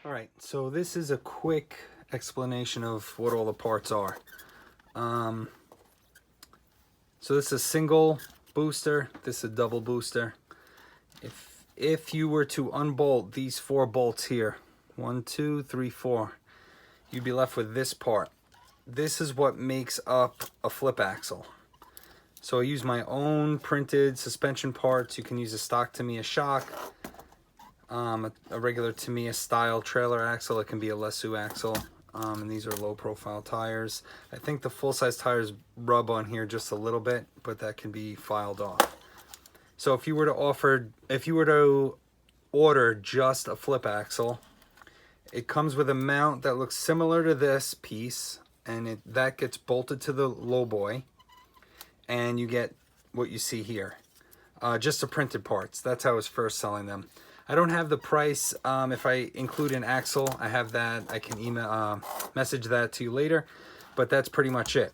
All right, so this is a quick explanation of what all the parts are. Um, so this is a single booster, this is a double booster. If you were to unbolt these 4 bolts here, 1, 2, 3, 4, you'd be left with this part. This is what makes up a flip axle. So I use my own printed suspension parts. You can use a stock Tamiya shock, a regular Tamiya style trailer axle. It can be a Lesu axle, and these are low profile tires. I think the full-size tires rub on here just a little bit, but that can be filed off. So if you were to order just a flip axle, it comes with a mount that looks similar to this piece, and that gets bolted to the lowboy, and you get what you see here. Just the printed parts. That's how I was first selling them. I don't have the price. If I include an axle, I have that. I can message that to you later, but that's pretty much it.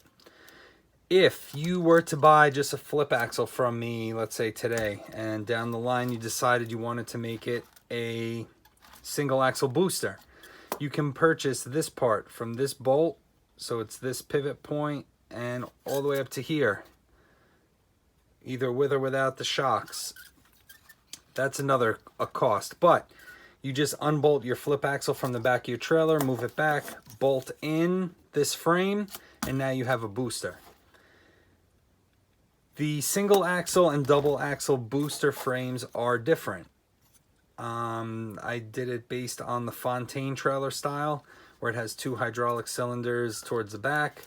If you were to buy just a flip axle from me, let's say today, and down the line you decided you wanted to make it a single axle booster, you can purchase this part from this bolt. So it's this pivot point and all the way up to here, either with or without the shocks. That's a cost, but you just unbolt your flip axle from the back of your trailer, move it back, bolt in this frame, and now you have a booster. The single axle and double axle booster frames are different. I did it based on the Fontaine trailer style, where it has 2 hydraulic cylinders towards the back,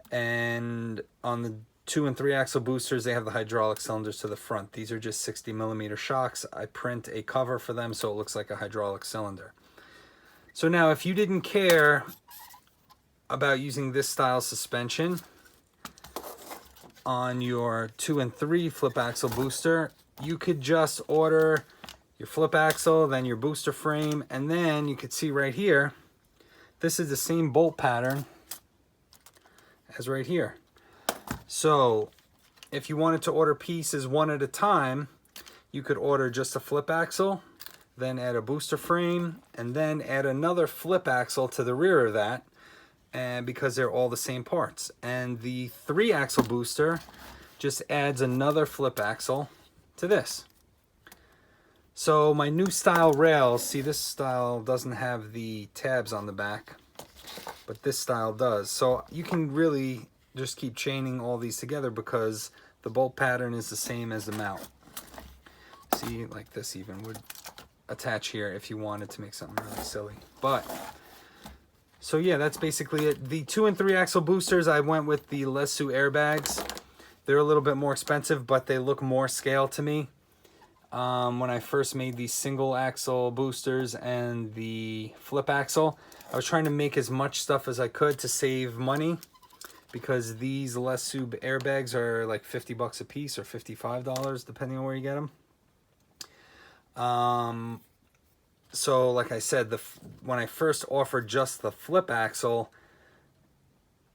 and on the 2 and 3 axle boosters, they have the hydraulic cylinders to the front. These are just 60mm shocks. I print a cover for them so it looks like a hydraulic cylinder. So now, if you didn't care about using this style suspension on your 2 and 3 flip axle booster, you could just order your flip axle, then your booster frame, and then you could see right here, this is the same bolt pattern as right here. So if you wanted to order pieces one at a time, you could order just a flip axle, then add a booster frame, and then add another flip axle to the rear of that, and because they're all the same parts. And the 3 axle booster just adds another flip axle to this. So my new style rails, see, this style doesn't have the tabs on the back, but this style does. So you can really just keep chaining all these together because the bolt pattern is the same as the mount. See, like this even would attach here if you wanted to make something really silly. But so yeah, that's basically it. The 2 and 3 axle boosters, I went with the Lesu airbags. They're a little bit more expensive, but they look more scale to me. When I first made these single axle boosters and the flip axle, I was trying to make as much stuff as I could to save money, because these Lesu airbags are like 50 bucks a piece or $55 depending on where you get them. So like I said, when I first offered just the flip axle,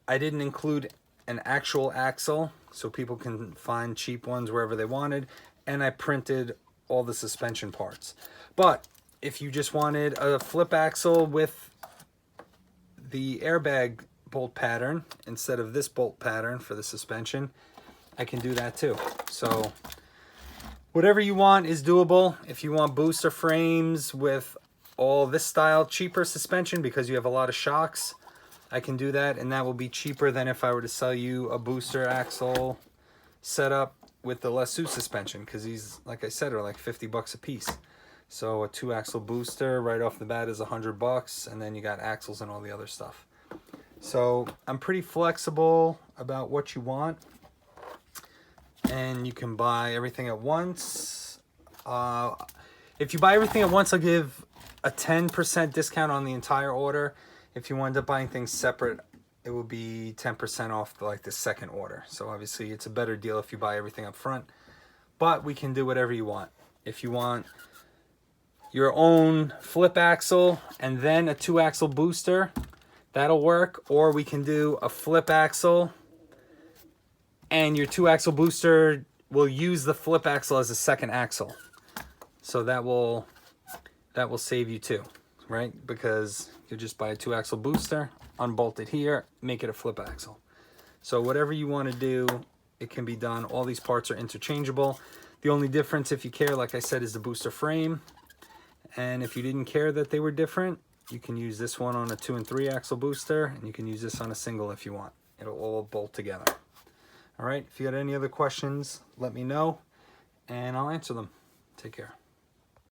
I didn't include an actual axle so people can find cheap ones wherever they wanted, and I printed all the suspension parts. But if you just wanted a flip axle with the airbag bolt pattern instead of this bolt pattern for the suspension, I can do that too. So whatever you want is doable. If you want booster frames with all this style cheaper suspension because you have a lot of shocks, I can do that, and that will be cheaper than if I were to sell you a booster axle setup with the Lesu suspension, because these, like I said, are like 50 bucks a piece. So a 2 axle booster right off the bat is 100 bucks, and then you got axles and all the other stuff. So I'm pretty flexible about what you want, and you can buy everything at once. If you buy everything at once, I'll give a 10% discount on the entire order. If you wind up buying things separate, it will be 10% off the second order. So obviously it's a better deal if you buy everything up front, but we can do whatever you want. If you want your own flip axle and then a 2 axle booster, that'll work. Or we can do a flip axle and your 2 axle booster will use the flip axle as a second axle. So that will save you too. right? Because you just buy a 2-axle booster, unbolt it here, make it a flip axle. So whatever you want to do, it can be done. All these parts are interchangeable. The only difference, if you care, like I said, is the booster frame. And if you didn't care that they were different, you can use this one on a 2- and 3-axle booster, and you can use this on a single if you want. It'll all bolt together. All right, if you got any other questions, let me know, and I'll answer them. Take care.